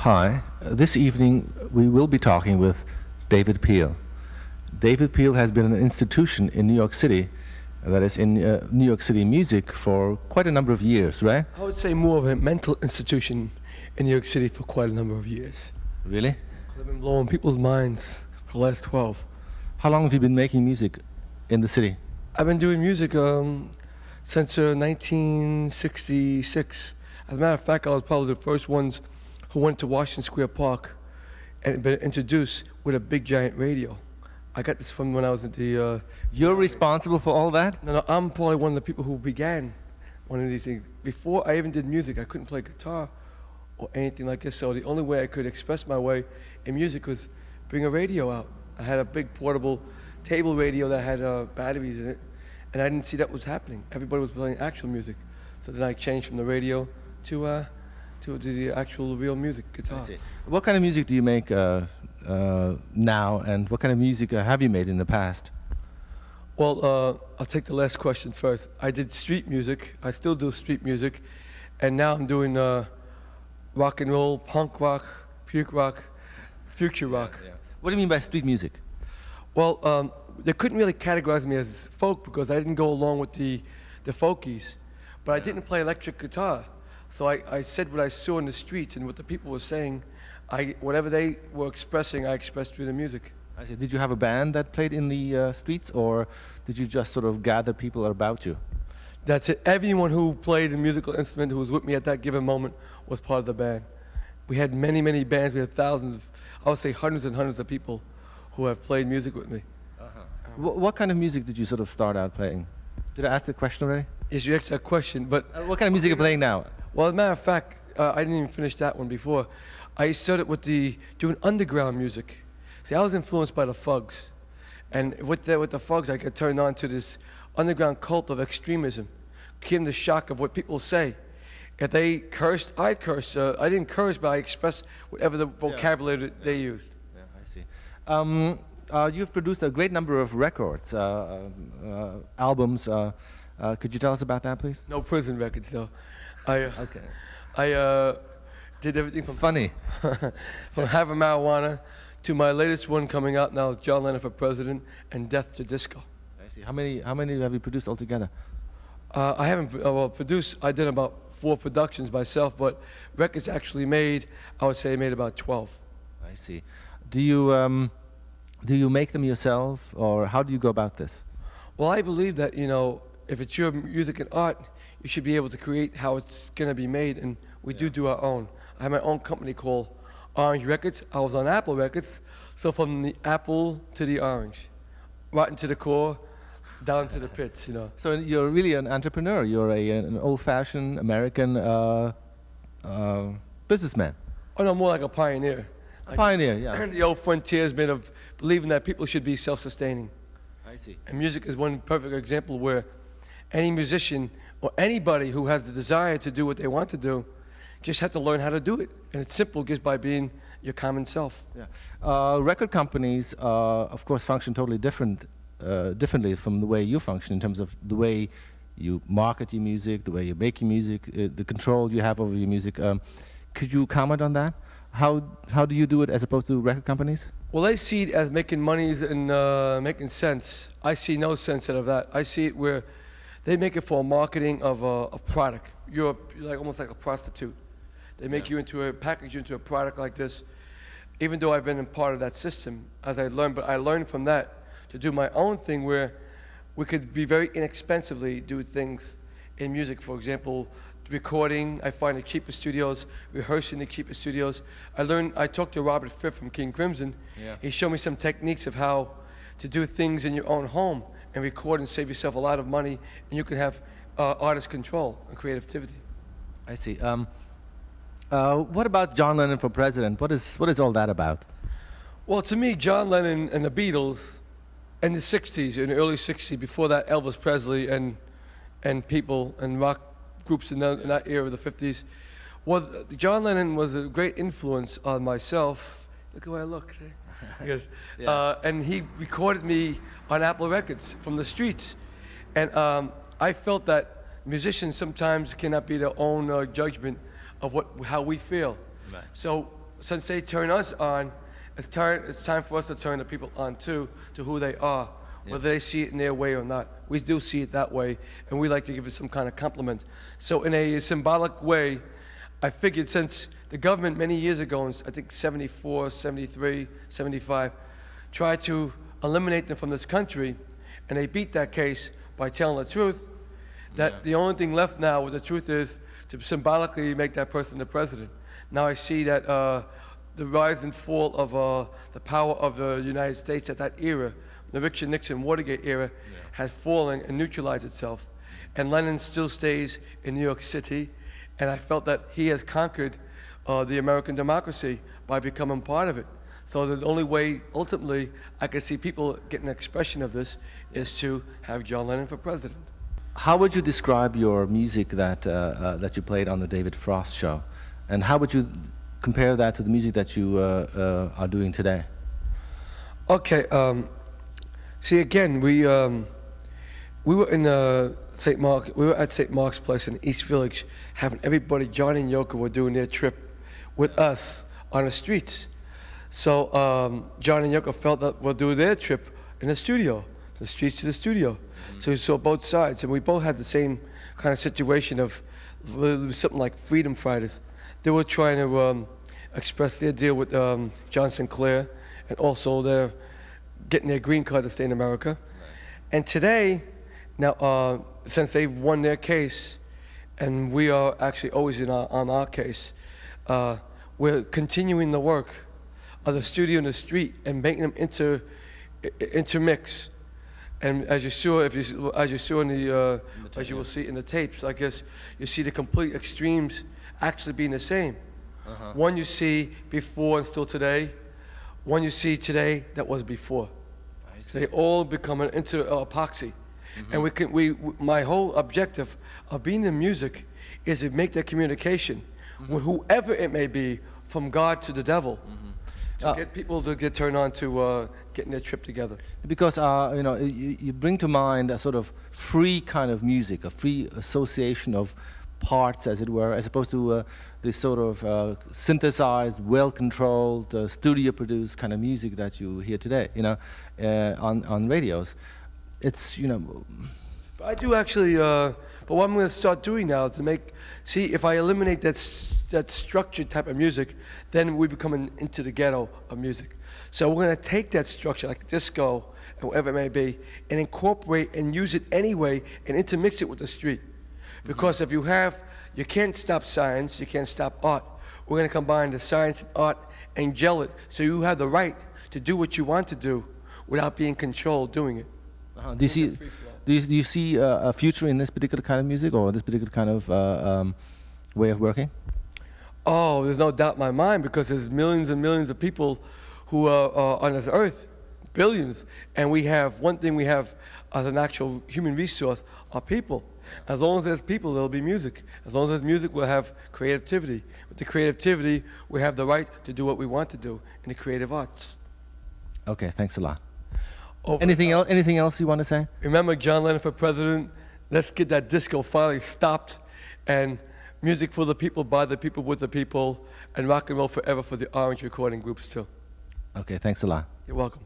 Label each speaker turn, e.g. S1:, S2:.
S1: Hi. This evening we will be talking with David Peel. David Peel has been an institution in New York City, that is in New York City music for quite a number of years, right?
S2: I would say more of a mental institution in New York City for quite a number of years.
S1: Really?
S2: 'Cause I've been blowing people's minds for the last 12.
S1: How long have you been making music in the city?
S2: I've been doing music since 1966. As a matter of fact, I was probably the first ones who went to Washington Square Park and been introduced with a big giant radio. I got this from when I was at the...
S1: You're responsible for all that?
S2: No, I'm probably one of the people who began one of these things. Before I even did music, I couldn't play guitar or anything like this, so the only way I could express my way in music was bring a radio out. I had a big portable table radio that had batteries in it, and I didn't see that was happening. Everybody was playing actual music. So then I changed from the radio to the actual real music, guitar.
S1: I see. What kind of music do you make now, and what kind of music have you made in the past?
S2: Well, I'll take the last question first. I did street music. I still do street music, and now I'm doing rock and roll, punk rock, puke rock, future rock.
S1: Yeah. What do you mean by street music?
S2: Well, they couldn't really categorize me as folk because I didn't go along with the folkies, but I didn't play electric guitar. So I said what I saw in the streets and what the people were saying. Whatever they were expressing, I expressed through the music.
S1: I see. Did you have a band that played in the streets, or did you just sort of gather people about you?
S2: That's it. Everyone who played a musical instrument who was with me at that given moment was part of the band. We had many, many bands. We had thousands of, I would say hundreds and hundreds of people who have played music with me.
S1: What kind of music did you sort of start out playing? Did I ask the question already?
S2: Yes, you asked that question, but...
S1: What kind of music are you playing now?
S2: Well, as a matter of fact, I didn't even finish that one before. I started with doing underground music. See, I was influenced by the Fugs. And with the Fugs, I got turned on to this underground cult of extremism. Came the shock of what people say. If they cursed, I cursed. I didn't curse, but I expressed whatever the vocabulary that they used.
S1: Yeah, I see. You've produced a great number of records, albums. Could you tell us about that, please?
S2: No prison records, though.
S1: Okay.
S2: I did everything from
S1: Funny.
S2: from Having Marijuana to my latest one coming out now, John Lennon for President and Death to Disco.
S1: I see. How many have you produced altogether?
S2: I haven't produced. I did about 4 productions myself, but records actually made, I would say, I made about 12.
S1: I see. Do you make them yourself, or how do you go about this?
S2: Well, I believe that, if it's your music and art, you should be able to create how it's going to be made, and we do our own. I have my own company called Orange Records. I was on Apple Records, so from the apple to the orange, right into the core, down to the pits,
S1: So you're really an entrepreneur. You're an old-fashioned American businessman.
S2: Oh no, more like a pioneer.
S1: Pioneer, yeah.
S2: The old frontiersman of believing that people should be self-sustaining.
S1: I see.
S2: And music is one perfect example where any musician or anybody who has the desire to do what they want to do just have to learn how to do it. And it's simple just by being your common self.
S1: Yeah. Record companies, of course, function totally differently from the way you function in terms of the way you market your music, the way you make your music, the control you have over your music. Could you comment on that? How do you do it as opposed to record companies?
S2: Well, they see it as making monies and making sense. I see no sense out of that. I see it where they make it for marketing of a product. You're like almost like a prostitute. They make you into package you into a product like this. Even though I've been a part of that system, as I learned, but I learned from that to do my own thing where we could be very inexpensively do things in music. For example, recording, I find the cheapest studios, rehearsing the cheapest studios. I talked to Robert Fripp from King Crimson.
S1: Yeah.
S2: He showed me some techniques of how to do things in your own home and record and save yourself a lot of money, and you can have artist control and creativity.
S1: I see. What about John Lennon for President? What is all that about?
S2: Well, to me, John Lennon and the Beatles in the 60s, in the early 60s, before that Elvis Presley and people and rock groups in that era of the 50s, well, John Lennon was a great influence on myself. Look at the way I look. Yes. Yeah. And he recorded me on Apple Records from the streets. And I felt that musicians sometimes cannot be their own judgment of how we feel.
S1: Right.
S2: So since they turn us on, it's time for us to turn the people on too, to who they are, whether they see it in their way or not. We do see it that way, and we like to give it some kind of compliment. So in a symbolic way, I figured since the government many years ago, I think 74, 73, 75, tried to eliminate them from this country, and they beat that case by telling the truth, that the only thing left now with the truth is to symbolically make that person the president. Now I see that the rise and fall of the power of the United States at that era, the Richard Nixon Watergate era, has fallen and neutralized itself. And Lenin still stays in New York City, and I felt that he has conquered the American democracy by becoming part of it. So the only way, ultimately, I can see people getting an expression of this is to have John Lennon for president.
S1: How would you describe your music that you played on the David Frost show? And how would you compare that to the music that you are doing today?
S2: Okay, see again, we were in St. Mark. We were at St. Mark's Place in East Village, having everybody. John and Yoko were doing their trip with us on the streets. So John and Yoko felt that we'll do their trip in the studio, the streets to the studio. So we saw both sides, and we both had the same kind of situation of something like Freedom Fighters. They were trying to express their deal with John Sinclair, and also they're getting their green card to stay in America. Right. And today, now, since they've won their case, and we are actually always on our case, we're continuing the work of the studio and the street and making them intermix. And as you saw, as you saw in the, as you will see in the tapes, I guess you see the complete extremes actually being the same. One you see before and still today, one you see today that was before. So they all become an epoxy. And my whole objective of being in music is to make that communication with whoever it may be, from God to the devil, to get people to get turned on to getting their trip together.
S1: Because you know, you bring to mind a sort of free kind of music, a free association of parts, as it were, as opposed to this sort of synthesized, well-controlled, studio-produced kind of music that you hear today, you know, on radios. It's, you know.
S2: I do actually, but what I'm going to start doing now is to see if I eliminate that structured type of music, then we become into the ghetto of music. So we're going to take that structure, like disco, and whatever it may be, and incorporate and use it anyway, and intermix it with the street. Because if you can't stop science, you can't stop art. We're going to combine the science and art and gel it, so you have the right to do what you want to do without being controlled doing it.
S1: Do you see a future in this particular kind of music, or this particular kind of way of working?
S2: Oh, there's no doubt in my mind, because there's millions and millions of people who are on this earth, billions, and we have one thing we have as an actual human resource are people. As long as there's people, there'll be music. As long as there's music, we'll have creativity. With the creativity, we have the right to do what we want to do in the creative arts. Okay,
S1: thanks a lot. Anything else you want to say?
S2: Remember John Lennon for president. Let's get that disco finally stopped, and music for the people, by the people, with the people, and rock and roll forever for the Orange recording groups too.
S1: Okay, thanks a lot.
S2: You're welcome.